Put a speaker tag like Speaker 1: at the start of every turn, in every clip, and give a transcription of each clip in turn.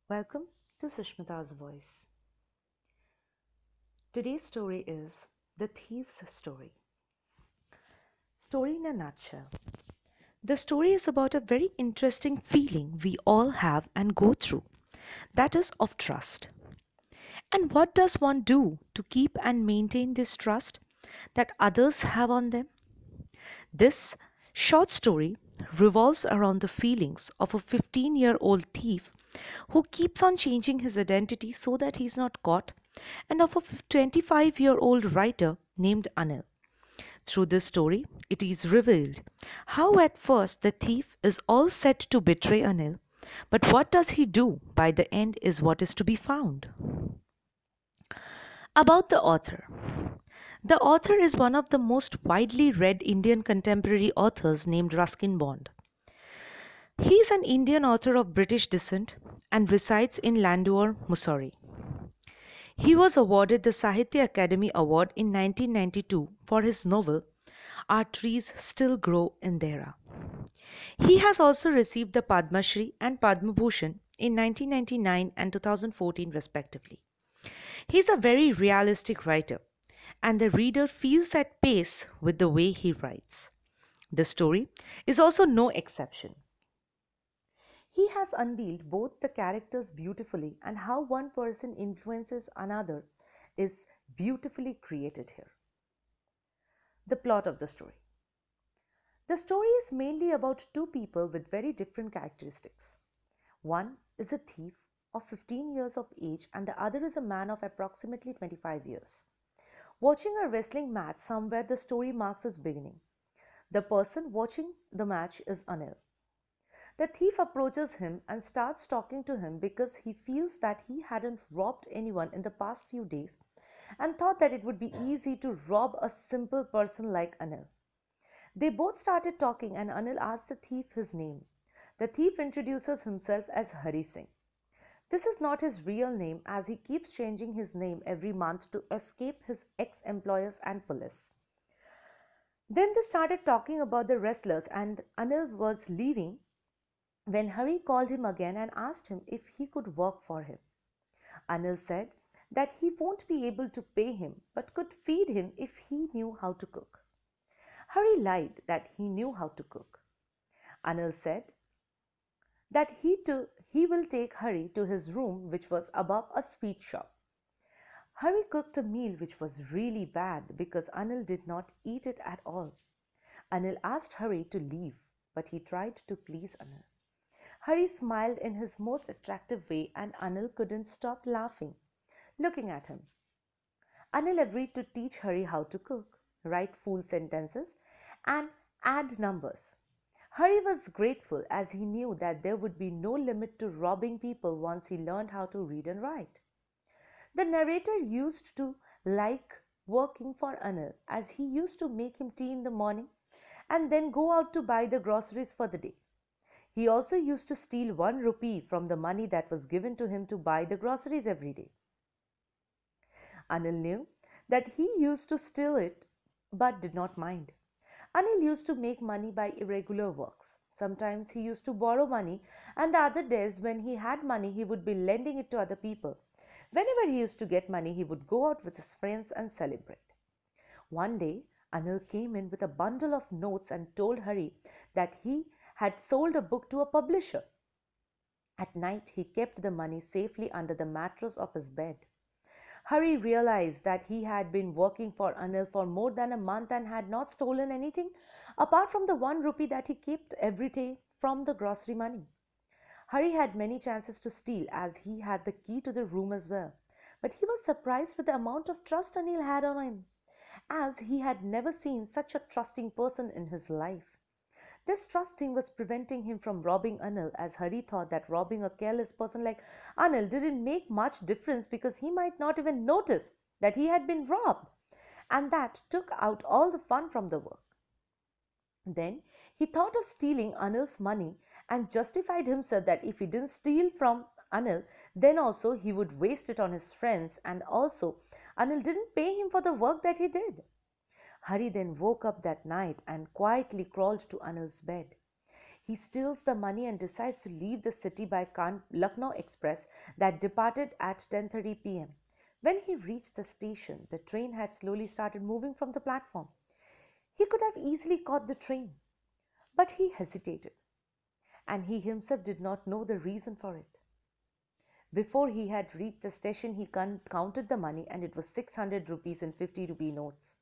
Speaker 1: Welcome to Sushmita's Voice. Today's story is The Thief's Story. Story in a nutshell. The story is about a very interesting feeling we all have and go through, that is, of trust. And what does one do to keep and maintain this trust that others have on them? This short story revolves around the feelings of a 15-year-old thief who keeps on changing his identity so that he's not caught, and of a 25-year-old writer named Anil. Through this story, it is revealed how at first the thief is all set to betray Anil, but what does he do by the end is what is to be found. About the author. The author is one of the most widely read Indian contemporary authors named Ruskin Bond. He is an Indian author of British descent and resides in Landour, Mussoorie. He was awarded the Sahitya Akademi Award in 1992 for his novel Our Trees Still Grow in Dehra. He has also received the Padma Shri and Padma Bhushan in 1999 and 2014 respectively. He is a very realistic writer and the reader feels at pace with the way he writes. The story is also no exception. He has unveiled both the characters beautifully and how one person influences another is beautifully created here. The plot of the story. The story is mainly about two people with very different characteristics. One is a thief of 15 years of age and the other is a man of approximately 25 years. Watching a wrestling match somewhere, the story marks its beginning. The person watching the match is Anil. The thief approaches him and starts talking to him because he feels that he hadn't robbed anyone in the past few days and thought that it would be easy to rob a simple person like Anil. They both started talking and Anil asks the thief his name. The thief introduces himself as Hari Singh. This is not his real name as he keeps changing his name every month to escape his ex-employers and police. Then they started talking about the wrestlers and Anil was leaving when Hari called him again and asked him if he could work for him. Anil said that he won't be able to pay him but could feed him if he knew how to cook. Hari lied that he knew how to cook. Anil said that he will take Hari to his room which was above a sweet shop. Hari cooked a meal which was really bad because Anil did not eat it at all. Anil asked Hari to leave but he tried to please Anil. Hari smiled in his most attractive way and Anil couldn't stop laughing, looking at him. Anil agreed to teach Hari how to cook, write full sentences, and add numbers. Hari was grateful as he knew that there would be no limit to robbing people once he learned how to read and write. The narrator used to like working for Anil as he used to make him tea in the morning and then go out to buy the groceries for the day. He also used to steal 1 rupee from the money that was given to him to buy the groceries every day. Anil knew that he used to steal it but did not mind. Anil used to make money by irregular works. Sometimes he used to borrow money and the other days when he had money he would be lending it to other people. Whenever he used to get money he would go out with his friends and celebrate. One day Anil came in with a bundle of notes and told Hari that he had sold a book to a publisher. At night he kept the money safely under the mattress of his bed. Hari realized that he had been working for Anil for more than a month and had not stolen anything apart from the 1 rupee that he kept every day from the grocery money. Hari had many chances to steal as he had the key to the room as well. But he was surprised with the amount of trust Anil had on him, as he had never seen such a trusting person in his life. This trust thing was preventing him from robbing Anil as Hari thought that robbing a careless person like Anil didn't make much difference because he might not even notice that he had been robbed, and that took out all the fun from the work. Then he thought of stealing Anil's money and justified himself that if he didn't steal from Anil, then also he would waste it on his friends and also Anil didn't pay him for the work that he did. Hari then woke up that night and quietly crawled to Anil's bed. He steals the money and decides to leave the city by Lucknow Express that departed at 10:30 p.m. When he reached the station, the train had slowly started moving from the platform. He could have easily caught the train, but he hesitated, and he himself did not know the reason for it. Before he had reached the station, he counted the money, and it was 600 rupees in 50 rupee notes.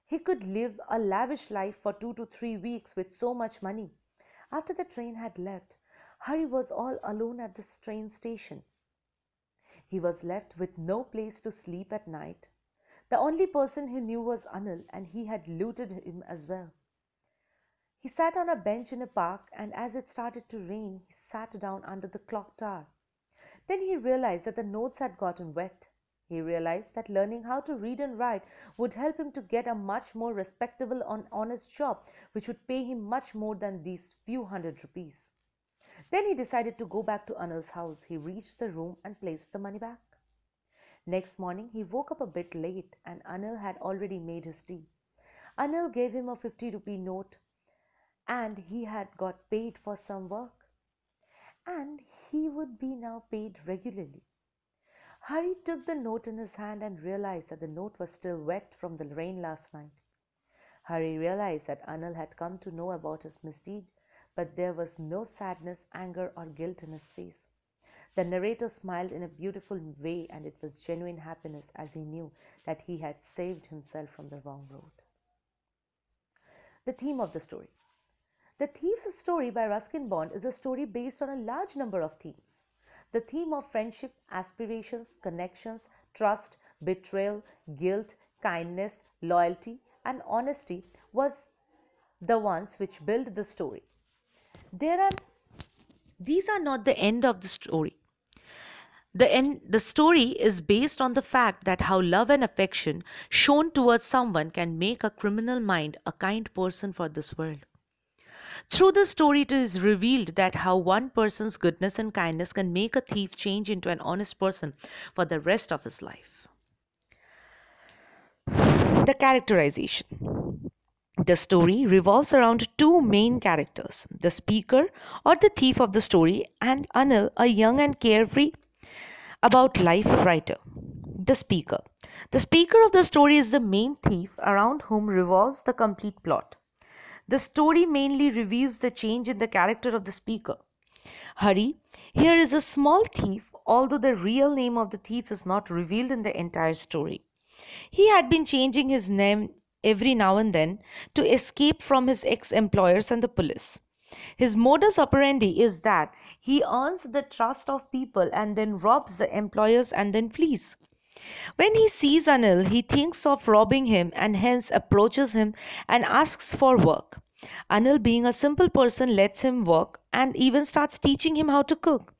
Speaker 1: He could live a lavish life for 2 to 3 weeks with so much money. After the train had left, Hari was all alone at the train station. He was left with no place to sleep at night. The only person he knew was Anil, and he had looted him as well. He sat on a bench in a park, and as it started to rain, he sat down under the clock tower. Then he realized that the notes had gotten wet. He realized that learning how to read and write would help him to get a much more respectable and honest job, which would pay him much more than these few hundred rupees. Then he decided to go back to Anil's house. He reached the room and placed the money back. Next morning, he woke up a bit late, and Anil had already made his tea. Anil gave him a 50 rupee note, and he had got paid for some work, and he would be now paid regularly. Hari took the note in his hand and realized that the note was still wet from the rain last night. Hari realized that Anil had come to know about his misdeed, but there was no sadness, anger, or guilt in his face. The narrator smiled in a beautiful way, and it was genuine happiness as he knew that he had saved himself from the wrong road. The theme of the story. The Thief's Story by Ruskin Bond is a story based on a large number of themes. The theme of friendship, aspirations, connections, trust, betrayal, guilt, kindness, loyalty, and honesty was the ones which build the story. These are not the end of the story. The story is based on the fact that how love and affection shown towards someone can make a criminal mind a kind person for this world. Through the story, it is revealed that how one person's goodness and kindness can make a thief change into an honest person for the rest of his life. The characterization. The story revolves around two main characters, the speaker or the thief of the story, and Anil, a young and carefree about life writer. The speaker. The speaker of the story is the main thief around whom revolves the complete plot. The story mainly reveals the change in the character of the speaker. Hari here is a small thief, although the real name of the thief is not revealed in the entire story. He had been changing his name every now and then to escape from his ex-employers and the police. His modus operandi is that he earns the trust of people and then robs the employers and then flees. When he sees Anil, he thinks of robbing him and hence approaches him and asks for work. Anil, being a simple person, lets him work and even starts teaching him how to cook.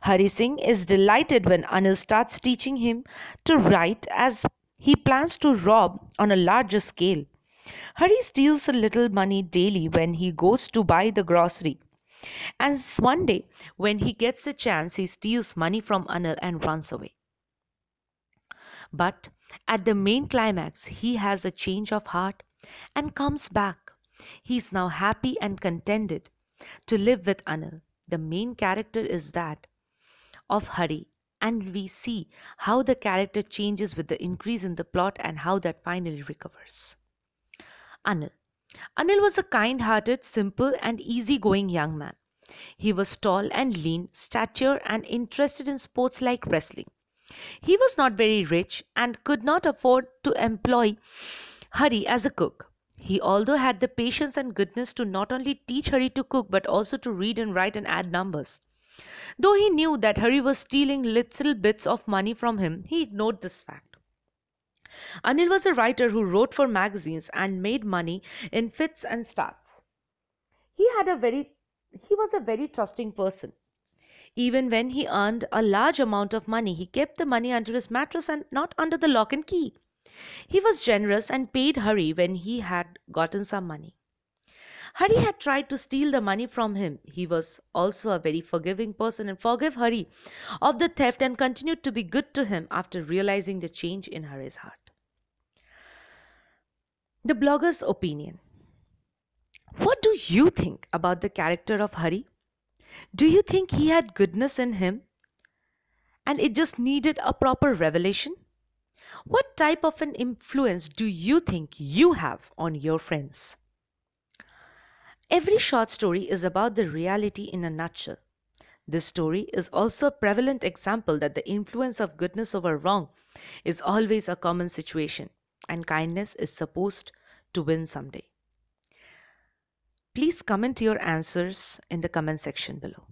Speaker 1: Hari Singh is delighted when Anil starts teaching him to write, as he plans to rob on a larger scale. Hari steals a little money daily when he goes to buy the grocery. And one day, when he gets a chance, he steals money from Anil and runs away. But at the main climax, he has a change of heart and comes back. He is now happy and contented to live with Anil. The main character is that of Hari, and we see how the character changes with the increase in the plot and how that finally recovers. Anil. Anil was a kind-hearted, simple and easy-going young man. He was tall and lean, stature and interested in sports like wrestling. He was not very rich and could not afford to employ Hari as a cook. He although had the patience and goodness to not only teach Hari to cook but also to read and write and add numbers. Though he knew that Hari was stealing little bits of money from him, he ignored this fact. Anil was a writer who wrote for magazines and made money in fits and starts. He was a very trusting person. Even when he earned a large amount of money, he kept the money under his mattress and not under the lock and key. He was generous and paid Hari when he had gotten some money. Hari had tried to steal the money from him. He was also a very forgiving person and forgave Hari of the theft and continued to be good to him after realizing the change in Hari's heart. The blogger's opinion. What do you think about the character of Hari? Do you think he had goodness in him and it just needed a proper revelation? What type of an influence do you think you have on your friends? Every short story is about the reality in a nutshell. This story is also a prevalent example that the influence of goodness over wrong is always a common situation, and kindness is supposed to win someday. Please comment your answers in the comment section below.